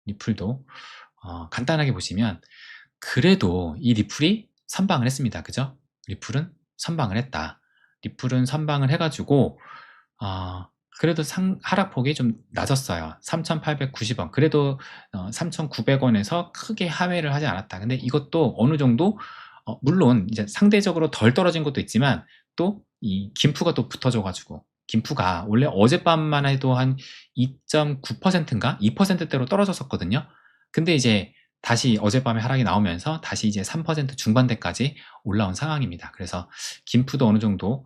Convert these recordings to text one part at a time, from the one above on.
리플도 간단하게 보시면 그래도 이 리플이 선방을 했습니다. 그죠? 리플은 선방을 했다. 리플은 선방을 해가지고 그래도 하락폭이 좀 낮았어요. 3,890원. 그래도 3,900원에서 크게 하회를 하지 않았다. 근데 이것도 어느 정도 물론 이제 상대적으로 덜 떨어진 것도 있지만 또 이 김프가 또 붙어줘가지고 김프가 원래 어젯밤만 해도 한 2.9%인가 2%대로 떨어졌었거든요. 근데 이제 다시 어젯밤에 하락이 나오면서 다시 이제 3% 중반대까지 올라온 상황입니다. 그래서 김프도 어느 정도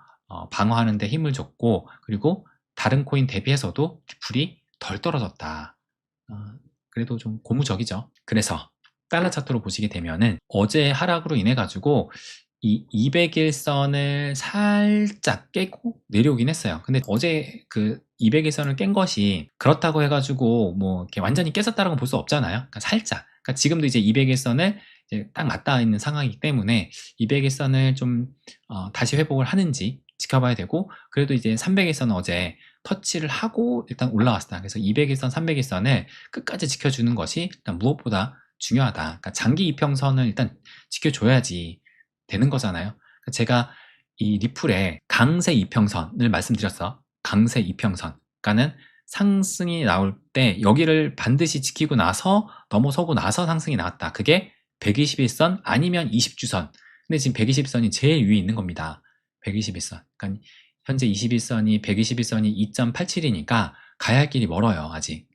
방어하는 데 힘을 줬고, 그리고 다른 코인 대비해서도 리플이 덜 떨어졌다. 그래도 좀 고무적이죠. 그래서 달러 차트로 보시게 되면은 어제 하락으로 인해 가지고 이 200일선을 살짝 깨고 내려오긴 했어요. 근데 어제 그 200일선을 깬 것이 그렇다고 해가지고 뭐 이렇게 완전히 깨졌다라고 볼 수 없잖아요. 그러니까 살짝. 그러니까 지금도 이제 200일선을 이제 딱 맞닿아 있는 상황이기 때문에 200일선을 좀 다시 회복을 하는지 지켜봐야 되고, 그래도 이제 300일선은 어제 터치를 하고 일단 올라왔다. 그래서 200일선, 300일선을 끝까지 지켜주는 것이 일단 무엇보다 중요하다. 그러니까 장기 이평선을 일단 지켜줘야지 되는 거잖아요. 제가 이 리플의 강세 이평선을 말씀드렸어. 강세 이평선. 그러니까는 상승이 나올 때 여기를 반드시 지키고 나서 넘어서고 나서 상승이 나왔다. 그게 121선 아니면 20주선. 근데 지금 120선이 제일 위에 있는 겁니다. 121선. 그러니까 현재 21선이 121선이 2.87이니까 가야 할 길이 멀어요. 아직.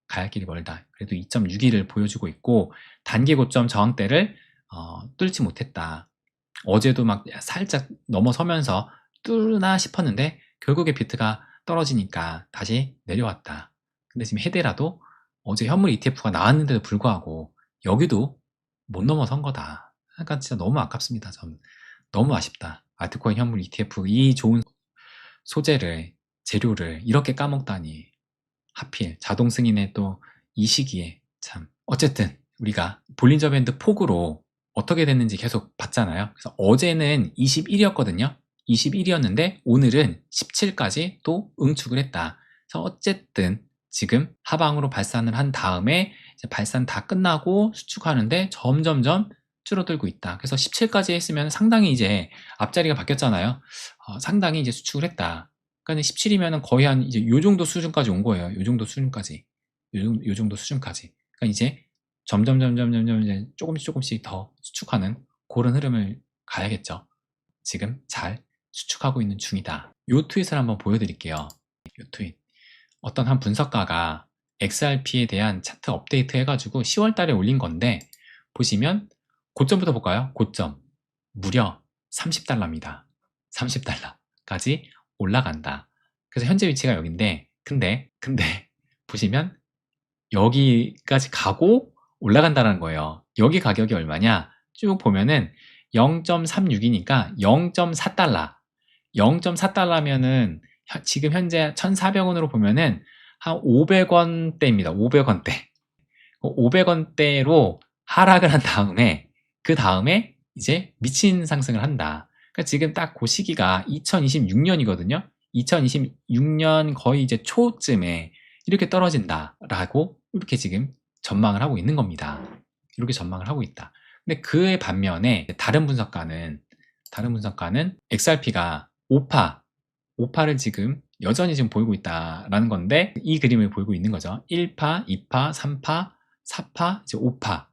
가야 할 길이 멀다. 그래도 2.61을 보여주고 있고 단기 고점 저항대를 뚫지 못했다. 어제도 막 살짝 넘어서면서 뚫나 싶었는데 결국에 비트가 떨어지니까 다시 내려왔다. 근데 지금 헤데라도 어제 현물 ETF가 나왔는데도 불구하고 여기도 못 넘어선 거다. 그러니까 진짜 너무 아깝습니다. 저는 너무 아쉽다. 알트코인 현물 ETF 이 좋은 소재를, 재료를 이렇게 까먹다니. 하필 자동 승인의 또 이 시기에 참. 어쨌든 우리가 볼린저 밴드 폭으로 어떻게 됐는지 계속 봤잖아요. 그래서 어제는 21이었거든요. 21이었는데 오늘은 17까지 또 응축을 했다. 그래서 어쨌든 지금 하방으로 발산을 한 다음에 이제 발산 다 끝나고 수축하는데 점점점 줄어들고 있다. 그래서 17까지 했으면 상당히 이제 앞자리가 바뀌었잖아요. 상당히 이제 수축을 했다. 그러니까 17이면은 거의 한 이제 요 정도 수준까지 온 거예요. 요 정도 수준까지. 요 정도 수준까지. 그러니까 이제 점점 이제 조금씩 더 수축하는 그런 흐름을 가야겠죠. 지금 잘 수축하고 있는 중이다. 요 트윗을 한번 보여드릴게요. 요 트윗. 어떤 한 분석가가 XRP에 대한 차트 업데이트 해가지고 10월 달에 올린 건데, 보시면 고점부터 볼까요? 고점. 무려 30달러입니다. 30달러까지 올라간다. 그래서 현재 위치가 여기인데, 근데 보시면 여기까지 가고 올라간다는 거예요. 여기 가격이 얼마냐? 쭉 보면은 0.36이니까 0.4달러. 0.4달러면은 지금 현재 1,400원으로 보면은 한 500원대입니다. 500원대. 500원대로 하락을 한 다음에 그 다음에 이제 미친 상승을 한다. 그러니까 지금 딱 그 시기가 2026년이거든요. 2026년 거의 이제 초쯤에 이렇게 떨어진다라고 이렇게 지금 전망을 하고 있는 겁니다. 이렇게 전망을 하고 있다. 근데 그의 반면에 다른 분석가는 XRP가 5파를 지금 여전히 지금 보이고 있다라는 건데, 이 그림을 보이고 있는 거죠. 1파, 2파, 3파, 4파, 이제 5파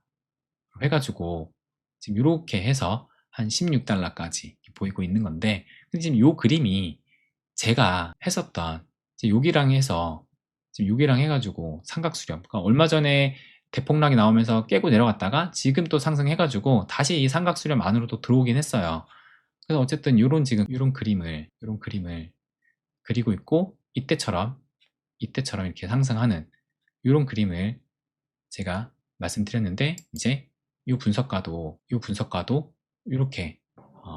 해가지고 지금 이렇게 해서 한 16달러까지 보이고 있는 건데, 근데 지금 요 그림이 제가 했었던 여기랑 해서 지금 여기랑 해가지고 삼각수렴, 그러니까 얼마 전에 대폭락이 나오면서 깨고 내려갔다가 지금 또 상승해가지고 다시 이 삼각수렴 안으로 또 들어오긴 했어요. 그래서 어쨌든 요런 그림을 그리고 있고, 이때처럼 이렇게 상승하는 이런 그림을 제가 말씀드렸는데, 이제 이 분석가도 이렇게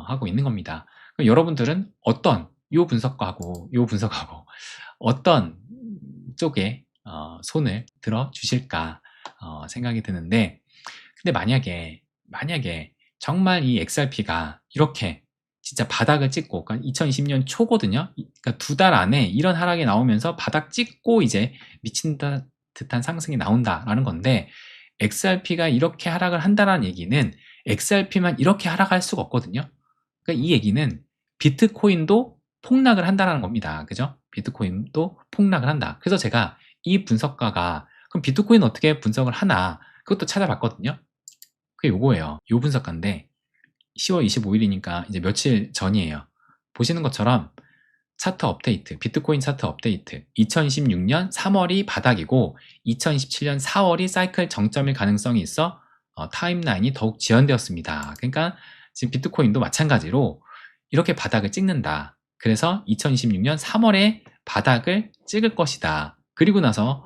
하고 있는 겁니다. 그럼 여러분들은 어떤 이 분석가하고 어떤 쪽에 손을 들어 주실까 생각이 드는데, 근데 만약에 정말 이 XRP가 이렇게 진짜 바닥을 찍고, 그러니까 2020년 초거든요. 그러니까 2달 안에 이런 하락이 나오면서 바닥 찍고 이제 미친 듯한 상승이 나온다라는 건데, XRP가 이렇게 하락을 한다는 얘기는 XRP만 이렇게 하락할 수가 없거든요. 그러니까 이 얘기는 비트코인도 폭락을 한다는 겁니다. 그죠? 비트코인도 폭락을 한다. 그래서 제가 이 분석가가 그럼 비트코인 어떻게 분석을 하나 그것도 찾아봤거든요. 그게 요거예요. 요 분석가인데 10월 25일이니까 이제 며칠 전이에요. 보시는 것처럼 차트 업데이트, 비트코인 차트 업데이트. 2016년 3월이 바닥이고 2017년 4월이 사이클 정점일 가능성이 있어 타임라인이 더욱 지연되었습니다. 그러니까 지금 비트코인도 마찬가지로 이렇게 바닥을 찍는다. 그래서 2026년 3월에 바닥을 찍을 것이다. 그리고 나서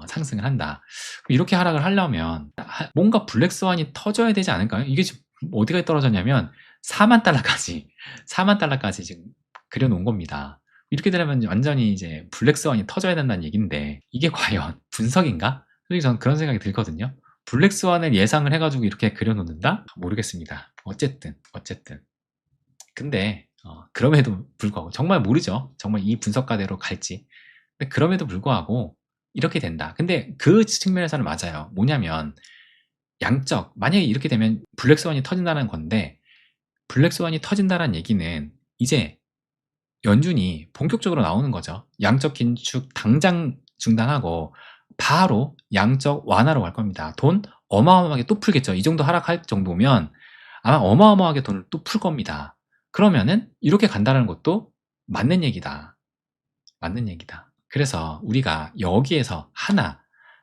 상승을 한다. 이렇게 하락을 하려면 뭔가 블랙스완이 터져야 되지 않을까요? 이게 지금 어디까지 떨어졌냐면 4만 달러까지 4만 달러까지 지금 그려놓은 겁니다. 이렇게 되려면 완전히 이제 블랙스완이 터져야 된다는 얘기인데 이게 과연 분석인가? 솔직히 저는 그런 생각이 들거든요. 블랙스완을 예상을 해가지고 이렇게 그려놓는다? 모르겠습니다. 어쨌든 근데 그럼에도 불구하고 정말 모르죠. 정말 이 분석가대로 갈지. 근데 그럼에도 불구하고 이렇게 된다. 근데 그 측면에서는 맞아요. 뭐냐면 양적, 만약에 이렇게 되면 블랙스완이 터진다는 건데, 블랙스완이 터진다는 얘기는 이제 연준이 본격적으로 나오는 거죠. 양적 긴축 당장 중단하고 바로 양적 완화로 갈 겁니다. 돈 어마어마하게 또 풀겠죠. 이 정도 하락할 정도면 아마 어마어마하게 돈을 또 풀 겁니다. 그러면은 이렇게 간다는 것도 맞는 얘기다. 맞는 얘기다. 그래서 우리가 여기에서 하나,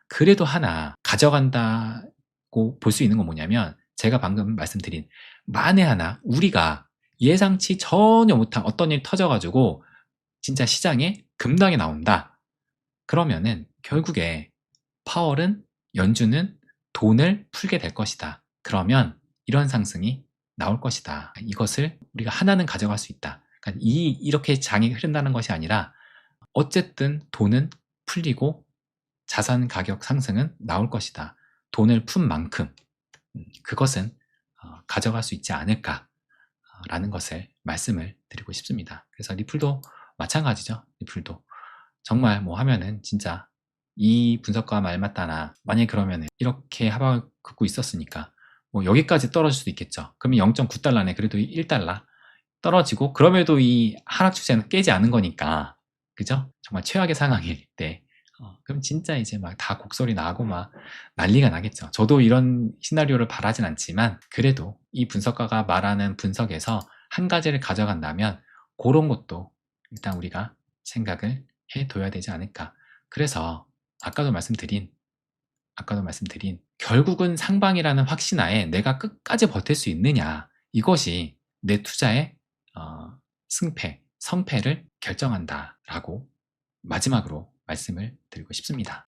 그래도 하나 가져간다고 볼 수 있는 건 뭐냐면 제가 방금 말씀드린 만에 하나 우리가 예상치 전혀 못한 어떤 일이 터져가지고 진짜 시장에 급락이 나온다. 그러면은 결국에 파월은 연준은 돈을 풀게 될 것이다. 그러면 이런 상승이 나올 것이다. 이것을 우리가 하나는 가져갈 수 있다. 그러니까 이렇게 장이 흐른다는 것이 아니라 어쨌든 돈은 풀리고 자산 가격 상승은 나올 것이다. 돈을 푼 만큼 그것은 가져갈 수 있지 않을까라는 것을 말씀을 드리고 싶습니다. 그래서 리플도 마찬가지죠. 리플도 정말 뭐 하면은 진짜 이 분석가 말 맞다나 만약에 그러면은 이렇게 하방을 긋고 있었으니까 뭐 여기까지 떨어질 수도 있겠죠. 그러면 0.9달러네. 그래도 1달러 떨어지고 그럼에도 이 하락 추세는 깨지 않은 거니까 그죠? 정말 최악의 상황일 때 그럼 진짜 이제 막 다 곡소리 나고 막 난리가 나겠죠. 저도 이런 시나리오를 바라진 않지만 그래도 이 분석가가 말하는 분석에서 한 가지를 가져간다면 그런 것도 일단 우리가 생각을 해둬야 되지 않을까. 그래서 아까도 말씀드린 결국은 상방이라는 확신하에 내가 끝까지 버틸 수 있느냐 이것이 내 투자의 승패, 성패를 결정한다라고 마지막으로 말씀을 드리고 싶습니다.